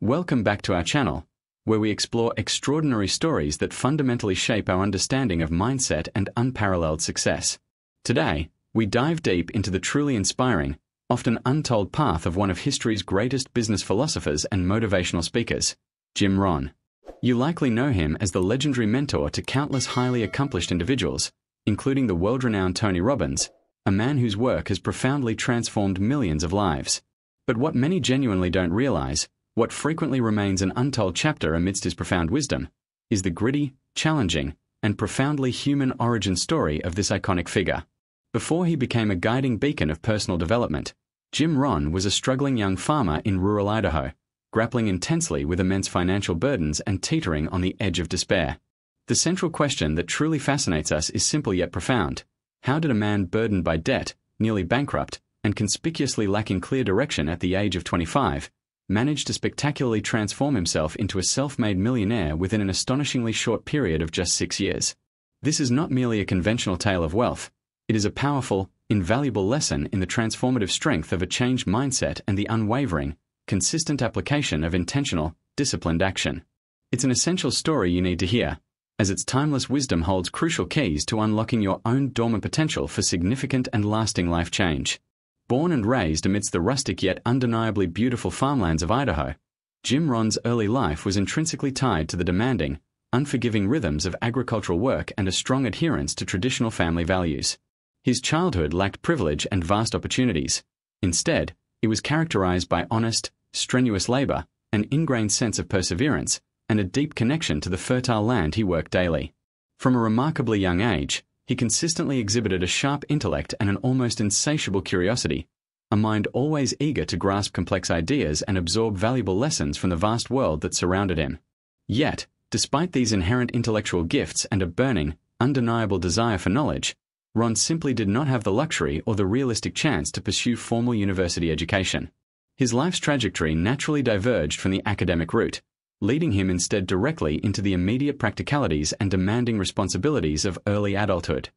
Welcome back to our channel, where we explore extraordinary stories that fundamentally shape our understanding of mindset and unparalleled success. Today, we dive deep into the truly inspiring, often untold path of one of history's greatest business philosophers and motivational speakers, Jim Rohn. You likely know him as the legendary mentor to countless highly accomplished individuals, including the world-renowned Tony Robbins, a man whose work has profoundly transformed millions of lives. But what many genuinely don't realize, what frequently remains an untold chapter amidst his profound wisdom, is the gritty, challenging, and profoundly human origin story of this iconic figure. Before he became a guiding beacon of personal development, Jim Rohn was a struggling young farmer in rural Idaho, grappling intensely with immense financial burdens and teetering on the edge of despair. The central question that truly fascinates us is simple yet profound. How did a man burdened by debt, nearly bankrupt, and conspicuously lacking clear direction at the age of 25, managed to spectacularly transform himself into a self-made millionaire within an astonishingly short period of just 6 years? This is not merely a conventional tale of wealth. It is a powerful, invaluable lesson in the transformative strength of a changed mindset and the unwavering, consistent application of intentional, disciplined action. It's an essential story you need to hear, as its timeless wisdom holds crucial keys to unlocking your own dormant potential for significant and lasting life change. Born and raised amidst the rustic yet undeniably beautiful farmlands of Idaho, Jim Rohn's early life was intrinsically tied to the demanding, unforgiving rhythms of agricultural work and a strong adherence to traditional family values. His childhood lacked privilege and vast opportunities. Instead, it was characterized by honest, strenuous labor, an ingrained sense of perseverance, and a deep connection to the fertile land he worked daily. From a remarkably young age, he consistently exhibited a sharp intellect and an almost insatiable curiosity, a mind always eager to grasp complex ideas and absorb valuable lessons from the vast world that surrounded him. Yet, despite these inherent intellectual gifts and a burning, undeniable desire for knowledge, Rohn simply did not have the luxury or the realistic chance to pursue formal university education. His life's trajectory naturally diverged from the academic route, leading him instead directly into the immediate practicalities and demanding responsibilities of early adulthood.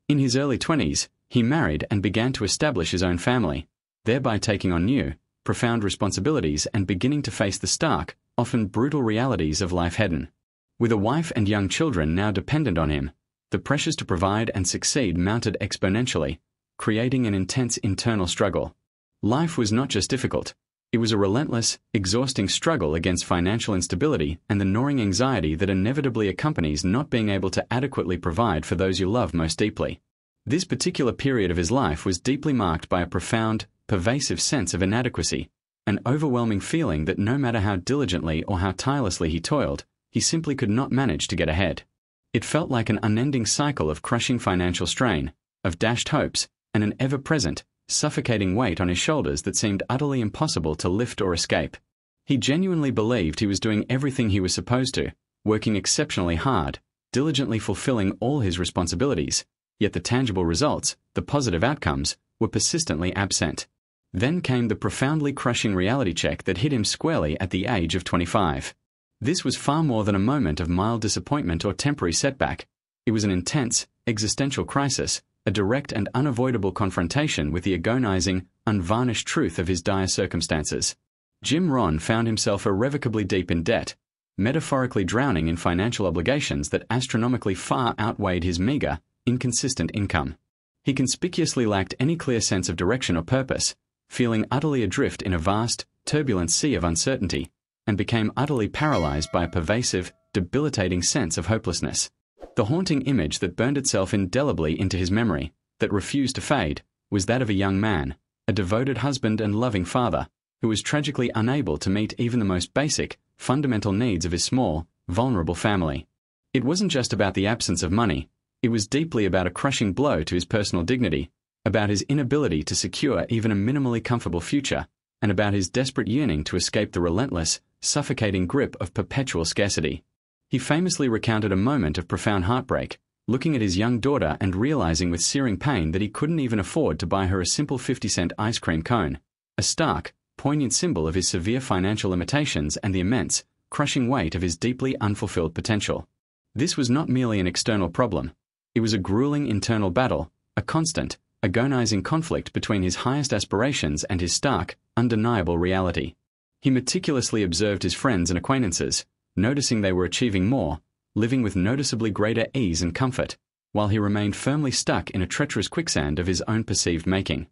In his early 20s, he married and began to establish his own family, thereby taking on new, profound responsibilities and beginning to face the stark, often brutal realities of life head-on. With a wife and young children now dependent on him, the pressures to provide and succeed mounted exponentially, creating an intense internal struggle. Life was not just difficult. It was a relentless, exhausting struggle against financial instability and the gnawing anxiety that inevitably accompanies not being able to adequately provide for those you love most deeply. This particular period of his life was deeply marked by a profound, pervasive sense of inadequacy, an overwhelming feeling that no matter how diligently or how tirelessly he toiled, he simply could not manage to get ahead. It felt like an unending cycle of crushing financial strain, of dashed hopes, and an ever-present, suffocating weight on his shoulders that seemed utterly impossible to lift or escape. He genuinely believed he was doing everything he was supposed to, working exceptionally hard, diligently fulfilling all his responsibilities, yet the tangible results, the positive outcomes, were persistently absent. Then came the profoundly crushing reality check that hit him squarely at the age of 25. This was far more than a moment of mild disappointment or temporary setback. It was an intense, existential crisis, a direct and unavoidable confrontation with the agonizing, unvarnished truth of his dire circumstances. Jim Rohn found himself irrevocably deep in debt, metaphorically drowning in financial obligations that astronomically far outweighed his meager, inconsistent income. He conspicuously lacked any clear sense of direction or purpose, feeling utterly adrift in a vast, turbulent sea of uncertainty, and became utterly paralyzed by a pervasive, debilitating sense of hopelessness. The haunting image that burned itself indelibly into his memory, that refused to fade, was that of a young man, a devoted husband and loving father, who was tragically unable to meet even the most basic, fundamental needs of his small, vulnerable family. It wasn't just about the absence of money, it was deeply about a crushing blow to his personal dignity, about his inability to secure even a minimally comfortable future, and about his desperate yearning to escape the relentless, suffocating grip of perpetual scarcity. He famously recounted a moment of profound heartbreak, looking at his young daughter and realizing with searing pain that he couldn't even afford to buy her a simple 50-cent ice cream cone, a stark, poignant symbol of his severe financial limitations and the immense, crushing weight of his deeply unfulfilled potential. This was not merely an external problem. It was a grueling internal battle, a constant, agonizing conflict between his highest aspirations and his stark, undeniable reality. He meticulously observed his friends and acquaintances, noticing they were achieving more, living with noticeably greater ease and comfort, while he remained firmly stuck in a treacherous quicksand of his own perceived making.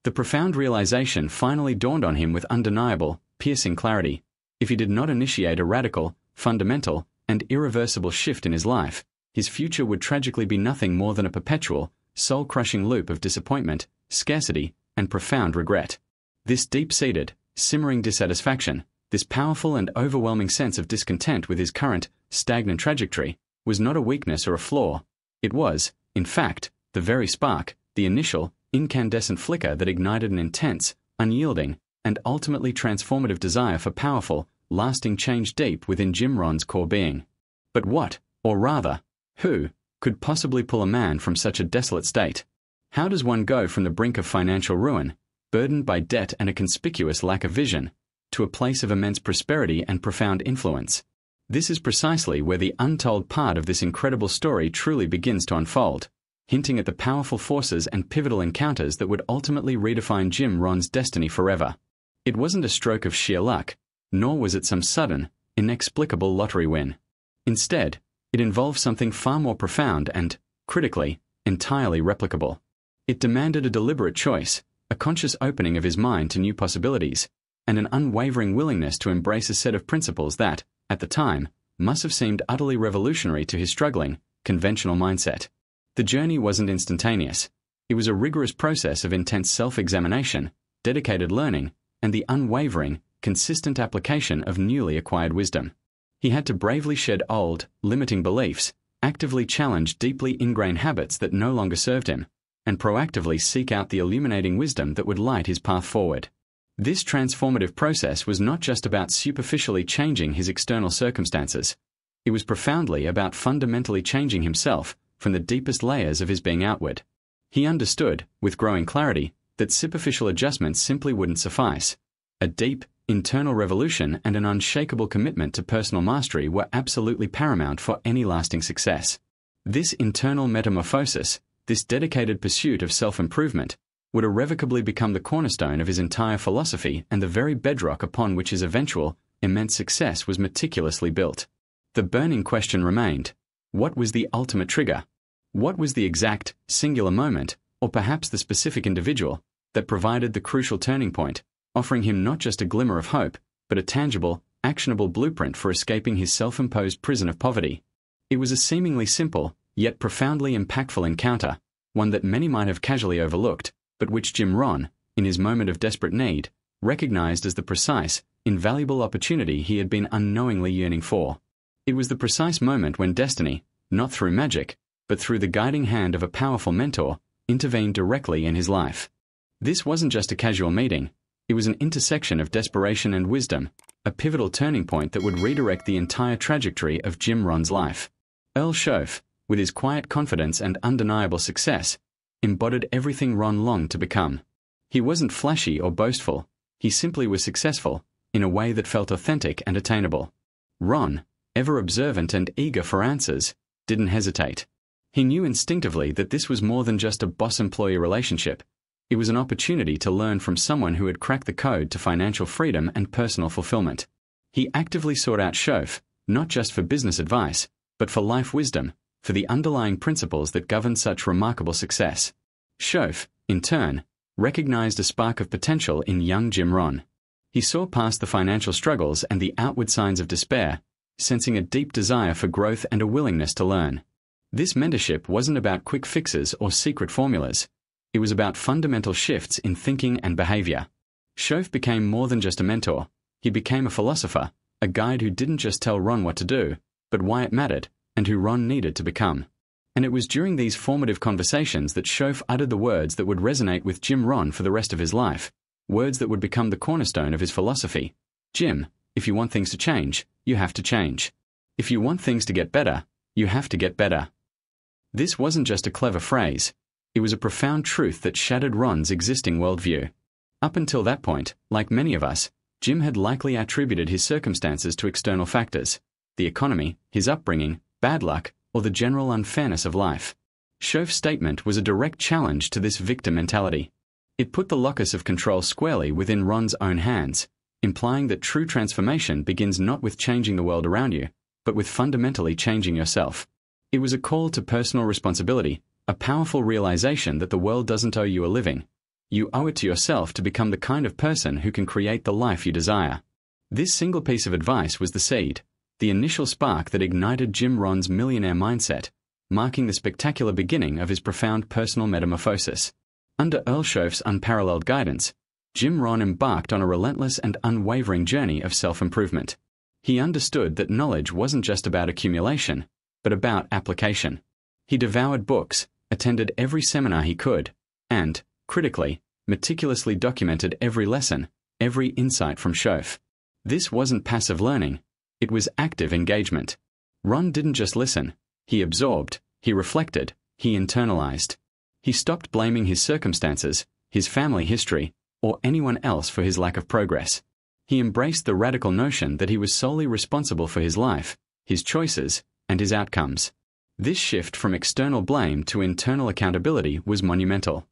The profound realization finally dawned on him with undeniable, piercing clarity. If he did not initiate a radical, fundamental, and irreversible shift in his life, his future would tragically be nothing more than a perpetual, soul-crushing loop of disappointment, scarcity, and profound regret. This deep-seated, simmering dissatisfaction, this powerful and overwhelming sense of discontent with his current, stagnant trajectory, was not a weakness or a flaw. It was, in fact, the very spark, the initial, incandescent flicker that ignited an intense, unyielding, and ultimately transformative desire for powerful, lasting change deep within Jim Rohn's core being. But what, or rather, who, could possibly pull a man from such a desolate state? How does one go from the brink of financial ruin, burdened by debt and a conspicuous lack of vision, to a place of immense prosperity and profound influence? This is precisely where the untold part of this incredible story truly begins to unfold, hinting at the powerful forces and pivotal encounters that would ultimately redefine Jim Rohn's destiny forever. It wasn't a stroke of sheer luck, nor was it some sudden, inexplicable lottery win. Instead, it involved something far more profound and, critically, entirely replicable. It demanded a deliberate choice, a conscious opening of his mind to new possibilities, and an unwavering willingness to embrace a set of principles that, at the time, must have seemed utterly revolutionary to his struggling, conventional mindset. The journey wasn't instantaneous. It was a rigorous process of intense self-examination, dedicated learning, and the unwavering, consistent application of newly acquired wisdom. He had to bravely shed old, limiting beliefs, actively challenge deeply ingrained habits that no longer served him, and proactively seek out the illuminating wisdom that would light his path forward. This transformative process was not just about superficially changing his external circumstances. It was profoundly about fundamentally changing himself from the deepest layers of his being outward. He understood, with growing clarity, that superficial adjustments simply wouldn't suffice. A deep, internal revolution and an unshakable commitment to personal mastery were absolutely paramount for any lasting success. This internal metamorphosis, this dedicated pursuit of self-improvement, would irrevocably become the cornerstone of his entire philosophy and the very bedrock upon which his eventual, immense success was meticulously built. The burning question remained: what was the ultimate trigger? What was the exact, singular moment, or perhaps the specific individual, that provided the crucial turning point, offering him not just a glimmer of hope, but a tangible, actionable blueprint for escaping his self-imposed prison of poverty? It was a seemingly simple, yet profoundly impactful encounter, one that many might have casually overlooked, but which Jim Rohn, in his moment of desperate need, recognized as the precise, invaluable opportunity he had been unknowingly yearning for. It was the precise moment when destiny, not through magic, but through the guiding hand of a powerful mentor, intervened directly in his life. This wasn't just a casual meeting. It was an intersection of desperation and wisdom, a pivotal turning point that would redirect the entire trajectory of Jim Rohn's life. Earl Schoaf, with his quiet confidence and undeniable success, embodied everything Rohn longed to become. He wasn't flashy or boastful. He simply was successful, in a way that felt authentic and attainable. Rohn, ever observant and eager for answers, didn't hesitate. He knew instinctively that this was more than just a boss-employee relationship. It was an opportunity to learn from someone who had cracked the code to financial freedom and personal fulfillment. He actively sought out Schoaf, not just for business advice, but for life wisdom, for the underlying principles that govern such remarkable success. Schoaf, in turn, recognized a spark of potential in young Jim Rohn. He saw past the financial struggles and the outward signs of despair, sensing a deep desire for growth and a willingness to learn. This mentorship wasn't about quick fixes or secret formulas. It was about fundamental shifts in thinking and behavior. Schoaf became more than just a mentor. He became a philosopher, a guide who didn't just tell Rohn what to do, but why it mattered, and who Rohn needed to become. And it was during these formative conversations that Schoaf uttered the words that would resonate with Jim Rohn for the rest of his life, words that would become the cornerstone of his philosophy. Jim, if you want things to change, you have to change. If you want things to get better, you have to get better. This wasn't just a clever phrase. It was a profound truth that shattered Rohn's existing worldview. Up until that point, like many of us, Jim had likely attributed his circumstances to external factors: the economy, his upbringing, bad luck, or the general unfairness of life. Schoaf's statement was a direct challenge to this victim mentality. It put the locus of control squarely within Rohn's own hands, implying that true transformation begins not with changing the world around you, but with fundamentally changing yourself. It was a call to personal responsibility, a powerful realization that the world doesn't owe you a living. You owe it to yourself to become the kind of person who can create the life you desire. This single piece of advice was the seed, the initial spark that ignited Jim Rohn's millionaire mindset, marking the spectacular beginning of his profound personal metamorphosis. Under Earl Schoeff's unparalleled guidance, Jim Rohn embarked on a relentless and unwavering journey of self-improvement. He understood that knowledge wasn't just about accumulation, but about application. He devoured books, attended every seminar he could, and, critically, meticulously documented every lesson, every insight from Schoeff. This wasn't passive learning, it was active engagement. Rohn didn't just listen, he absorbed, he reflected, he internalized. He stopped blaming his circumstances, his family history, or anyone else for his lack of progress. He embraced the radical notion that he was solely responsible for his life, his choices, and his outcomes. This shift from external blame to internal accountability was monumental.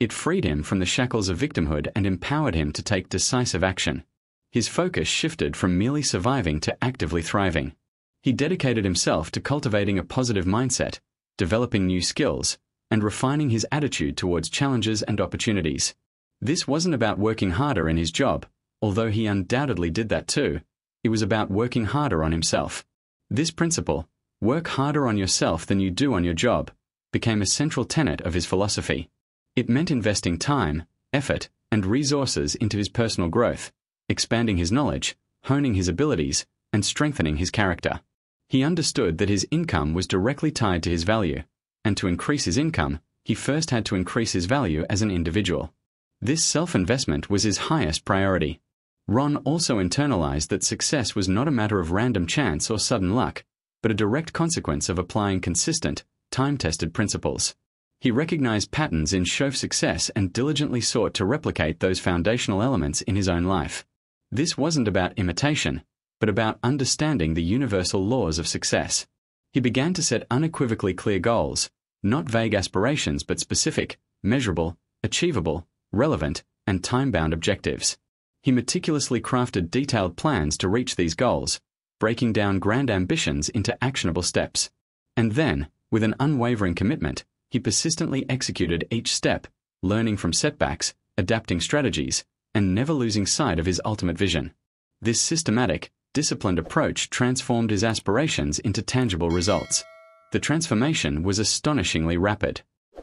It freed him from the shackles of victimhood and empowered him to take decisive action. His focus shifted from merely surviving to actively thriving. He dedicated himself to cultivating a positive mindset, developing new skills, and refining his attitude towards challenges and opportunities. This wasn't about working harder in his job, although he undoubtedly did that too. It was about working harder on himself. This principle, work harder on yourself than you do on your job, became a central tenet of his philosophy. It meant investing time, effort, and resources into his personal growth, expanding his knowledge, honing his abilities, and strengthening his character. He understood that his income was directly tied to his value, and to increase his income, he first had to increase his value as an individual. This self-investment was his highest priority. Rohn also internalized that success was not a matter of random chance or sudden luck, but a direct consequence of applying consistent, time-tested principles. He recognized patterns in Schoeff's success and diligently sought to replicate those foundational elements in his own life. This wasn't about imitation, but about understanding the universal laws of success. He began to set unequivocally clear goals, not vague aspirations but specific, measurable, achievable, relevant, and time-bound objectives. He meticulously crafted detailed plans to reach these goals, breaking down grand ambitions into actionable steps. And then, with an unwavering commitment, he persistently executed each step, learning from setbacks, adapting strategies, and never losing sight of his ultimate vision. This systematic, disciplined approach transformed his aspirations into tangible results. The transformation was astonishingly rapid.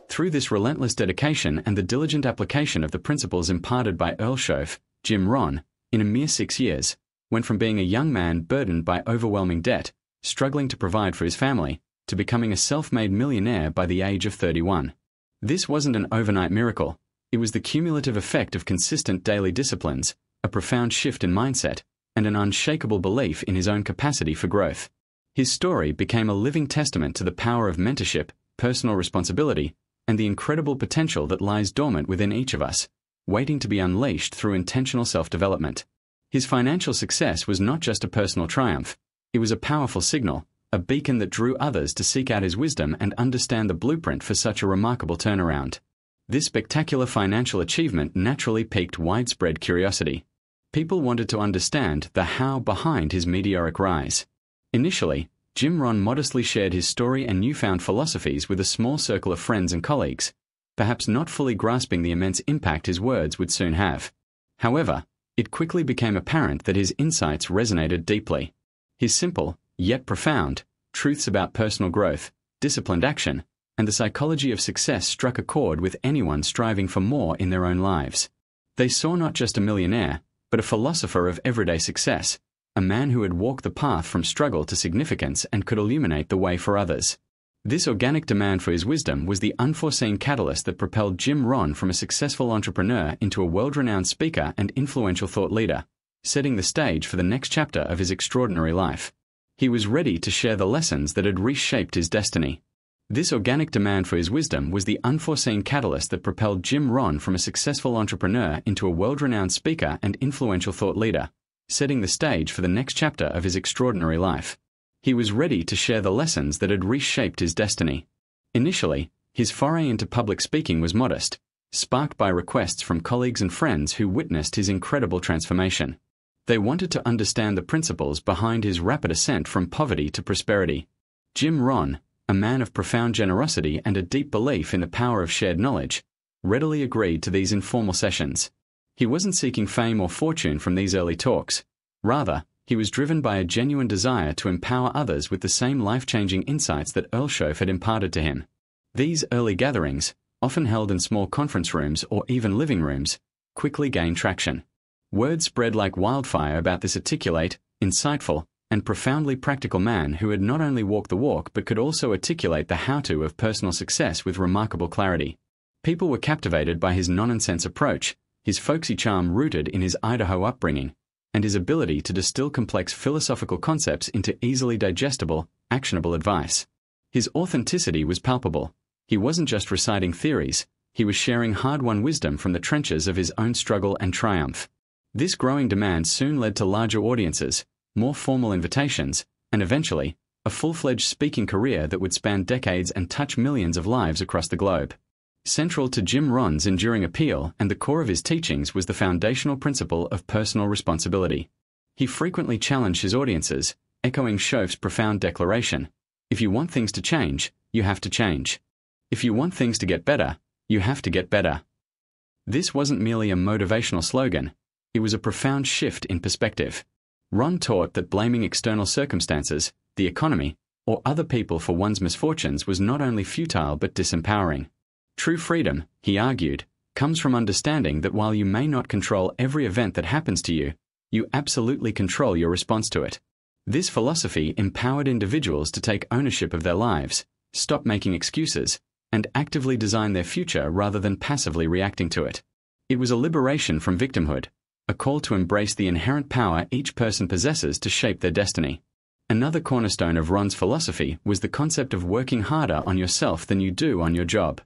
Through this relentless dedication and the diligent application of the principles imparted by Earl Schoeff, Jim Rohn, in a mere 6 years, went from being a young man burdened by overwhelming debt, struggling to provide for his family, to becoming a self-made millionaire by the age of 31. This wasn't an overnight miracle. It was the cumulative effect of consistent daily disciplines, a profound shift in mindset, and an unshakable belief in his own capacity for growth. His story became a living testament to the power of mentorship, personal responsibility, and the incredible potential that lies dormant within each of us, waiting to be unleashed through intentional self-development. His financial success was not just a personal triumph, it was a powerful signal, a beacon that drew others to seek out his wisdom and understand the blueprint for such a remarkable turnaround. This spectacular financial achievement naturally piqued widespread curiosity. People wanted to understand the how behind his meteoric rise. Initially, Jim Rohn modestly shared his story and newfound philosophies with a small circle of friends and colleagues, perhaps not fully grasping the immense impact his words would soon have. However, it quickly became apparent that his insights resonated deeply. His simple, yet profound, truths about personal growth, disciplined action, and the psychology of success struck a chord with anyone striving for more in their own lives. They saw not just a millionaire, but a philosopher of everyday success, a man who had walked the path from struggle to significance and could illuminate the way for others. This organic demand for his wisdom was the unforeseen catalyst that propelled Jim Rohn from a successful entrepreneur into a world-renowned speaker and influential thought leader, setting the stage for the next chapter of his extraordinary life. He was ready to share the lessons that had reshaped his destiny. This organic demand for his wisdom was the unforeseen catalyst that propelled Jim Rohn from a successful entrepreneur into a world-renowned speaker and influential thought leader, setting the stage for the next chapter of his extraordinary life. He was ready to share the lessons that had reshaped his destiny. Initially, his foray into public speaking was modest, sparked by requests from colleagues and friends who witnessed his incredible transformation. They wanted to understand the principles behind his rapid ascent from poverty to prosperity. Jim Rohn, a man of profound generosity and a deep belief in the power of shared knowledge, readily agreed to these informal sessions. He wasn't seeking fame or fortune from these early talks. Rather, he was driven by a genuine desire to empower others with the same life-changing insights that Earlshove had imparted to him. These early gatherings, often held in small conference rooms or even living rooms, quickly gained traction. Word spread like wildfire about this articulate, insightful, and profoundly practical man who had not only walked the walk but could also articulate the how-to of personal success with remarkable clarity. People were captivated by his nonsense approach, his folksy charm rooted in his Idaho upbringing, and his ability to distill complex philosophical concepts into easily digestible, actionable advice. His authenticity was palpable. He wasn't just reciting theories, he was sharing hard-won wisdom from the trenches of his own struggle and triumph. This growing demand soon led to larger audiences, more formal invitations, and eventually, a full-fledged speaking career that would span decades and touch millions of lives across the globe. Central to Jim Rohn's enduring appeal and the core of his teachings was the foundational principle of personal responsibility. He frequently challenged his audiences, echoing Shove's profound declaration, "If you want things to change, you have to change. If you want things to get better, you have to get better." This wasn't merely a motivational slogan, it was a profound shift in perspective. Rohn taught that blaming external circumstances, the economy, or other people for one's misfortunes was not only futile but disempowering. True freedom, he argued, comes from understanding that while you may not control every event that happens to you, you absolutely control your response to it. This philosophy empowered individuals to take ownership of their lives, stop making excuses, and actively design their future rather than passively reacting to it. It was a liberation from victimhood, a call to embrace the inherent power each person possesses to shape their destiny. Another cornerstone of Rohn's philosophy was the concept of working harder on yourself than you do on your job.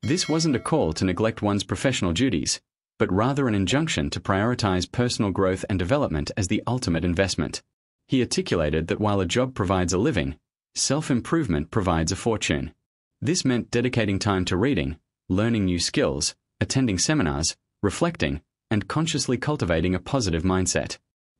This wasn't a call to neglect one's professional duties, but rather an injunction to prioritize personal growth and development as the ultimate investment. He articulated that while a job provides a living, self-improvement provides a fortune. This meant dedicating time to reading, learning new skills, attending seminars, reflecting, and consciously cultivating a positive mindset.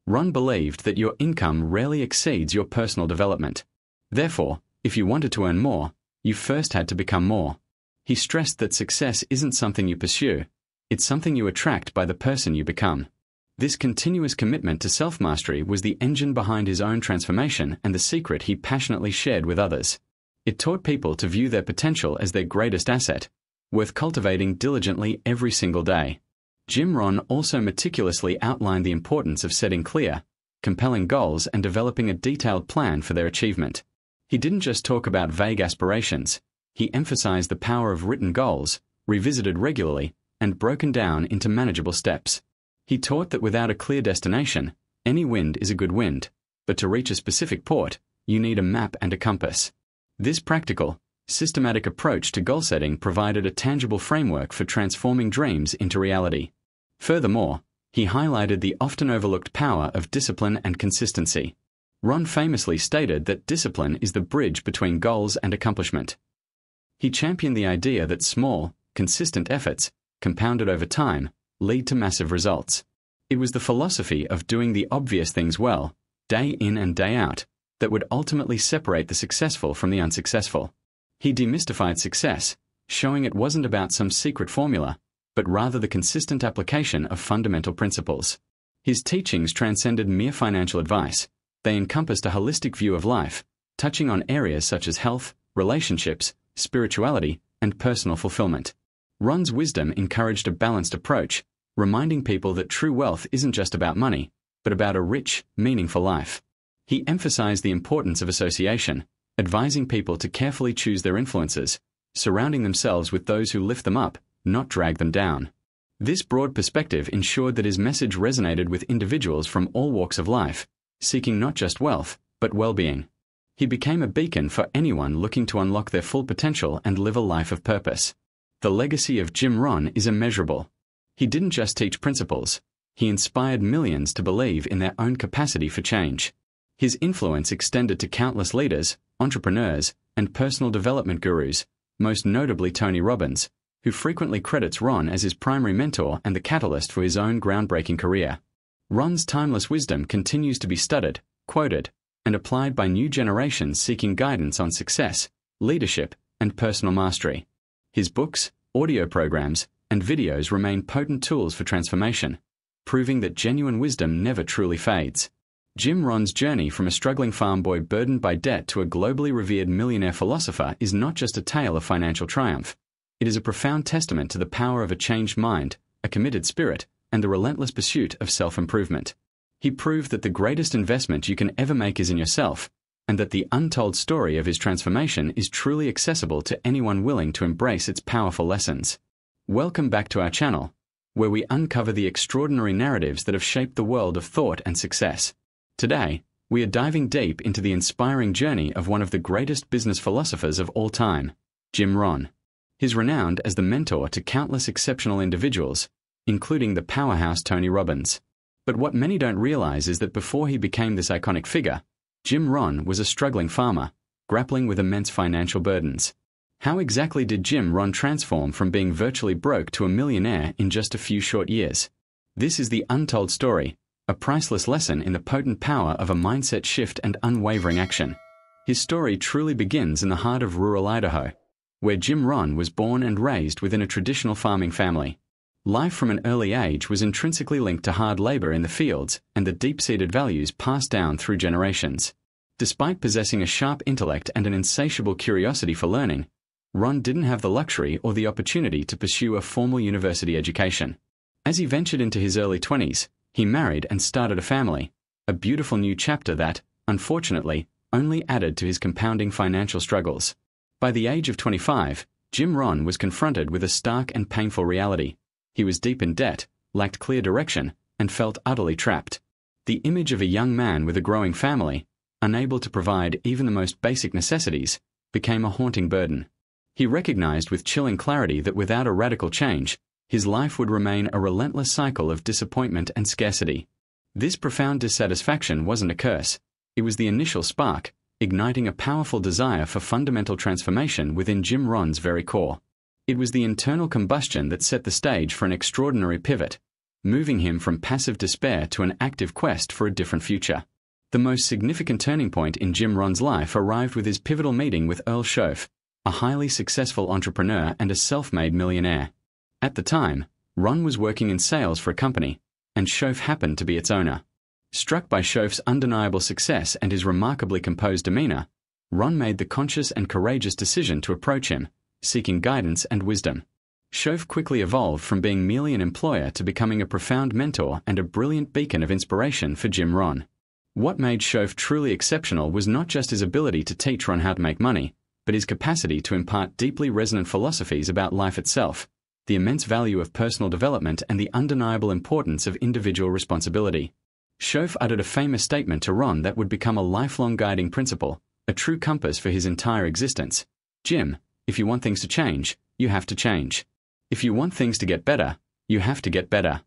Rohn believed that your income rarely exceeds your personal development. Therefore, if you wanted to earn more, you first had to become more. He stressed that success isn't something you pursue, it's something you attract by the person you become. This continuous commitment to self-mastery was the engine behind his own transformation and the secret he passionately shared with others. It taught people to view their potential as their greatest asset, worth cultivating diligently every single day. Jim Rohn also meticulously outlined the importance of setting clear, compelling goals and developing a detailed plan for their achievement. He didn't just talk about vague aspirations, he emphasized the power of written goals, revisited regularly, and broken down into manageable steps. He taught that without a clear destination, any wind is a good wind, but to reach a specific port, you need a map and a compass. This practical, systematic approach to goal setting provided a tangible framework for transforming dreams into reality. Furthermore, he highlighted the often overlooked power of discipline and consistency. Rohn famously stated that discipline is the bridge between goals and accomplishment. He championed the idea that small, consistent efforts, compounded over time, lead to massive results. It was the philosophy of doing the obvious things well, day in and day out, that would ultimately separate the successful from the unsuccessful. He demystified success, showing it wasn't about some secret formula, but rather the consistent application of fundamental principles. His teachings transcended mere financial advice. They encompassed a holistic view of life, touching on areas such as health, relationships, spirituality, and personal fulfillment. Rohn's wisdom encouraged a balanced approach, reminding people that true wealth isn't just about money, but about a rich, meaningful life. He emphasized the importance of association, advising people to carefully choose their influences, surrounding themselves with those who lift them up, not drag them down. This broad perspective ensured that his message resonated with individuals from all walks of life, seeking not just wealth, but well-being. He became a beacon for anyone looking to unlock their full potential and live a life of purpose. The legacy of Jim Rohn is immeasurable. He didn't just teach principles, he inspired millions to believe in their own capacity for change. His influence extended to countless leaders, entrepreneurs, and personal development gurus, most notably Tony Robbins, who frequently credits Rohn as his primary mentor and the catalyst for his own groundbreaking career. Ron's timeless wisdom continues to be studied, quoted, and applied by new generations seeking guidance on success, leadership, and personal mastery. His books, audio programs, and videos remain potent tools for transformation, proving that genuine wisdom never truly fades. Jim Rohn's journey from a struggling farm boy burdened by debt to a globally revered millionaire philosopher is not just a tale of financial triumph. It is a profound testament to the power of a changed mind, a committed spirit, and the relentless pursuit of self-improvement. He proved that the greatest investment you can ever make is in yourself, and that the untold story of his transformation is truly accessible to anyone willing to embrace its powerful lessons. Welcome back to our channel, where we uncover the extraordinary narratives that have shaped the world of thought and success. Today, we are diving deep into the inspiring journey of one of the greatest business philosophers of all time, Jim Rohn. He's renowned as the mentor to countless exceptional individuals, including the powerhouse Tony Robbins. But what many don't realize is that before he became this iconic figure, Jim Rohn was a struggling farmer, grappling with immense financial burdens. How exactly did Jim Rohn transform from being virtually broke to a millionaire in just a few short years? This is the untold story, a priceless lesson in the potent power of a mindset shift and unwavering action. His story truly begins in the heart of rural Idaho, where Jim Rohn was born and raised within a traditional farming family. Life from an early age was intrinsically linked to hard labor in the fields and the deep-seated values passed down through generations. Despite possessing a sharp intellect and an insatiable curiosity for learning, Rohn didn't have the luxury or the opportunity to pursue a formal university education. As he ventured into his early 20s, he married and started a family, a beautiful new chapter that, unfortunately, only added to his compounding financial struggles. By the age of 25, Jim Rohn was confronted with a stark and painful reality. He was deep in debt, lacked clear direction, and felt utterly trapped. The image of a young man with a growing family, unable to provide even the most basic necessities, became a haunting burden. He recognized with chilling clarity that without a radical change, his life would remain a relentless cycle of disappointment and scarcity. This profound dissatisfaction wasn't a curse. It was the initial spark, igniting a powerful desire for fundamental transformation within Jim Rohn's very core. It was the internal combustion that set the stage for an extraordinary pivot, moving him from passive despair to an active quest for a different future. The most significant turning point in Jim Rohn's life arrived with his pivotal meeting with Earl Schoaf, a highly successful entrepreneur and a self-made millionaire. At the time, Rohn was working in sales for a company, and Schoaf happened to be its owner. Struck by Schoaf's undeniable success and his remarkably composed demeanor, Rohn made the conscious and courageous decision to approach him, seeking guidance and wisdom. Schoaf quickly evolved from being merely an employer to becoming a profound mentor and a brilliant beacon of inspiration for Jim Rohn. What made Schoaf truly exceptional was not just his ability to teach Rohn how to make money, but his capacity to impart deeply resonant philosophies about life itself, the immense value of personal development, and the undeniable importance of individual responsibility. Schoaf uttered a famous statement to Rohn that would become a lifelong guiding principle, a true compass for his entire existence. Jim, if you want things to change, you have to change. If you want things to get better, you have to get better.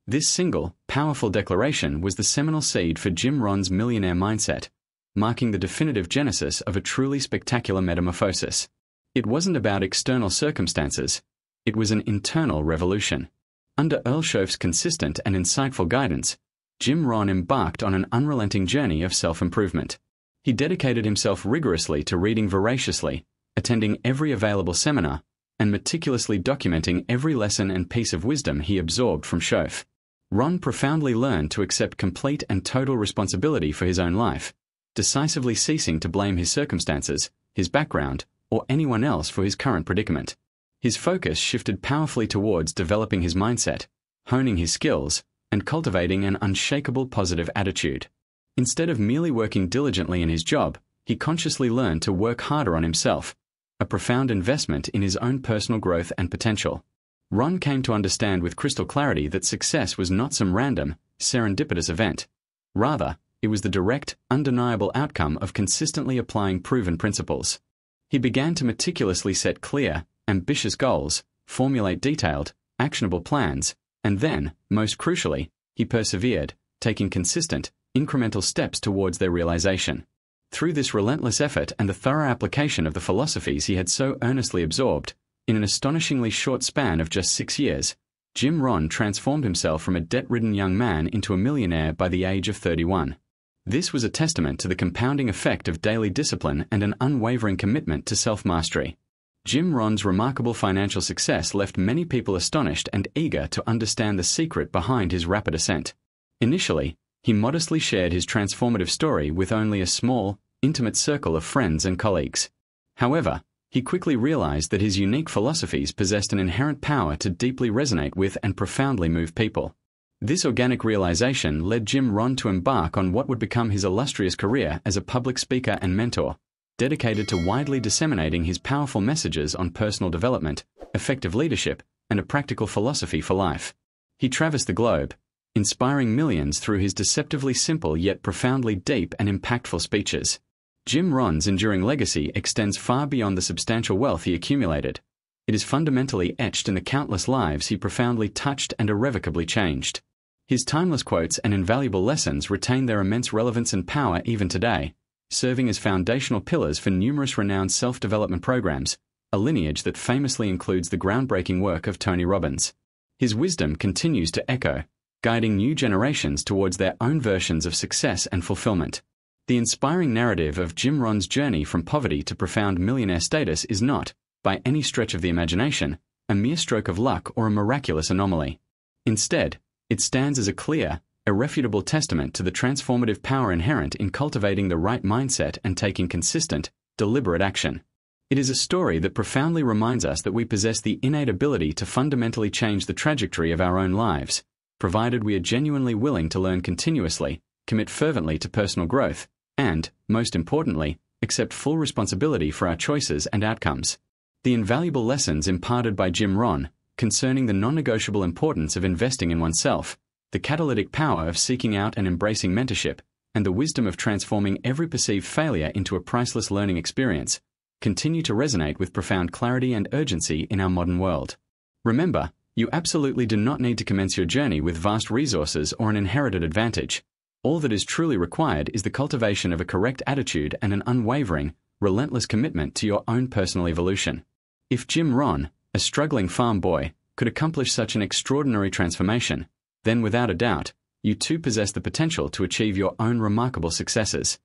This single, powerful declaration was the seminal seed for Jim Rohn's millionaire mindset, marking the definitive genesis of a truly spectacular metamorphosis. It wasn't about external circumstances. It was an internal revolution. Under Earl Schoaf's consistent and insightful guidance, Jim Rohn embarked on an unrelenting journey of self-improvement. He dedicated himself rigorously to reading voraciously, attending every available seminar, and meticulously documenting every lesson and piece of wisdom he absorbed from Schoaf. Rohn profoundly learned to accept complete and total responsibility for his own life, decisively ceasing to blame his circumstances, his background, or anyone else for his current predicament. His focus shifted powerfully towards developing his mindset, honing his skills, and cultivating an unshakable positive attitude. Instead of merely working diligently in his job, he consciously learned to work harder on himself, a profound investment in his own personal growth and potential. Rohn came to understand with crystal clarity that success was not some random, serendipitous event. Rather, it was the direct, undeniable outcome of consistently applying proven principles. He began to meticulously set clear, ambitious goals, formulate detailed, actionable plans, and then, most crucially, he persevered, taking consistent, incremental steps towards their realization. Through this relentless effort and the thorough application of the philosophies he had so earnestly absorbed, in an astonishingly short span of just 6 years, Jim Rohn transformed himself from a debt-ridden young man into a millionaire by the age of 31. This was a testament to the compounding effect of daily discipline and an unwavering commitment to self-mastery. Jim Rohn's remarkable financial success left many people astonished and eager to understand the secret behind his rapid ascent. Initially, he modestly shared his transformative story with only a small, intimate circle of friends and colleagues. However, he quickly realized that his unique philosophies possessed an inherent power to deeply resonate with and profoundly move people. This organic realization led Jim Rohn to embark on what would become his illustrious career as a public speaker and mentor, dedicated to widely disseminating his powerful messages on personal development, effective leadership, and a practical philosophy for life. He traversed the globe, inspiring millions through his deceptively simple yet profoundly deep and impactful speeches. Jim Rohn's enduring legacy extends far beyond the substantial wealth he accumulated. It is fundamentally etched in the countless lives he profoundly touched and irrevocably changed. His timeless quotes and invaluable lessons retain their immense relevance and power even today, serving as foundational pillars for numerous renowned self-development programs, a lineage that famously includes the groundbreaking work of Tony Robbins. His wisdom continues to echo, guiding new generations towards their own versions of success and fulfillment. The inspiring narrative of Jim Rohn's journey from poverty to profound millionaire status is not, by any stretch of the imagination, a mere stroke of luck or a miraculous anomaly. Instead, it stands as a clear, irrefutable testament to the transformative power inherent in cultivating the right mindset and taking consistent, deliberate action. It is a story that profoundly reminds us that we possess the innate ability to fundamentally change the trajectory of our own lives, provided we are genuinely willing to learn continuously, commit fervently to personal growth, and, most importantly, accept full responsibility for our choices and outcomes. The invaluable lessons imparted by Jim Rohn concerning the non-negotiable importance of investing in oneself, the catalytic power of seeking out and embracing mentorship, and the wisdom of transforming every perceived failure into a priceless learning experience, continue to resonate with profound clarity and urgency in our modern world. Remember, you absolutely do not need to commence your journey with vast resources or an inherited advantage. All that is truly required is the cultivation of a correct attitude and an unwavering, relentless commitment to your own personal evolution. If Jim Rohn, a struggling farm boy, could accomplish such an extraordinary transformation, then without a doubt, you too possess the potential to achieve your own remarkable successes.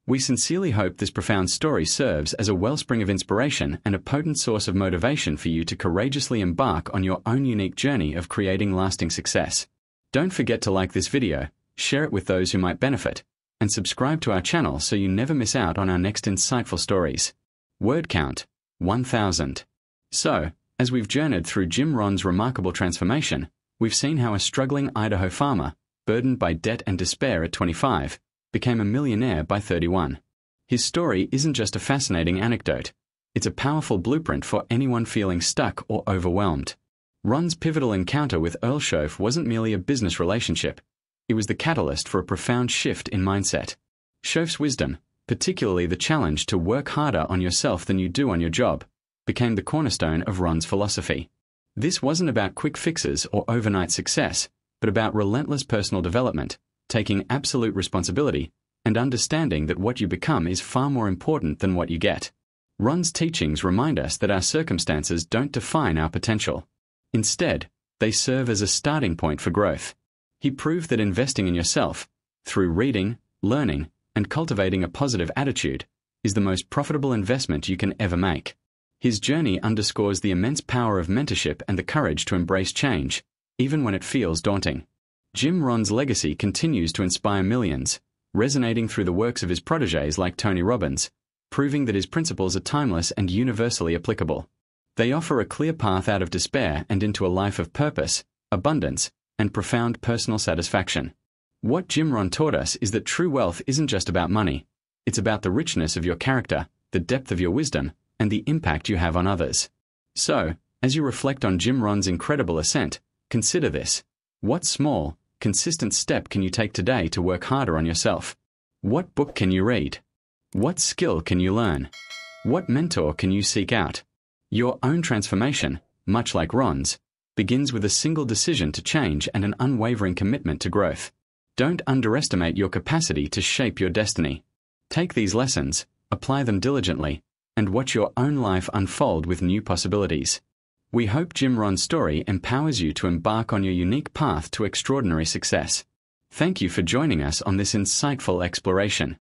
We sincerely hope this profound story serves as a wellspring of inspiration and a potent source of motivation for you to courageously embark on your own unique journey of creating lasting success. Don't forget to like this video, share it with those who might benefit, and subscribe to our channel so you never miss out on our next insightful stories. Word count, 1,000. So, as we've journeyed through Jim Rohn's remarkable transformation, we've seen how a struggling Idaho farmer, burdened by debt and despair at 25, became a millionaire by 31. His story isn't just a fascinating anecdote, it's a powerful blueprint for anyone feeling stuck or overwhelmed. Rohn's pivotal encounter with Earl Schoaf wasn't merely a business relationship. It was the catalyst for a profound shift in mindset. Schoaf's wisdom, particularly the challenge to work harder on yourself than you do on your job, became the cornerstone of Rohn's philosophy. This wasn't about quick fixes or overnight success, but about relentless personal development, taking absolute responsibility, and understanding that what you become is far more important than what you get. Rohn's teachings remind us that our circumstances don't define our potential. Instead, they serve as a starting point for growth. He proved that investing in yourself, through reading, learning, and cultivating a positive attitude, is the most profitable investment you can ever make. His journey underscores the immense power of mentorship and the courage to embrace change, even when it feels daunting. Jim Rohn's legacy continues to inspire millions, resonating through the works of his protégés like Tony Robbins, proving that his principles are timeless and universally applicable. They offer a clear path out of despair and into a life of purpose, abundance, and profound personal satisfaction. What Jim Rohn taught us is that true wealth isn't just about money. It's about the richness of your character, the depth of your wisdom, and the impact you have on others. So, as you reflect on Jim Rohn's incredible ascent, consider this. What small, consistent step can you take today to work harder on yourself? What book can you read? What skill can you learn? What mentor can you seek out? Your own transformation, much like Rohn's, begins with a single decision to change and an unwavering commitment to growth. Don't underestimate your capacity to shape your destiny. Take these lessons, apply them diligently, and watch your own life unfold with new possibilities. We hope Jim Rohn's story empowers you to embark on your unique path to extraordinary success. Thank you for joining us on this insightful exploration.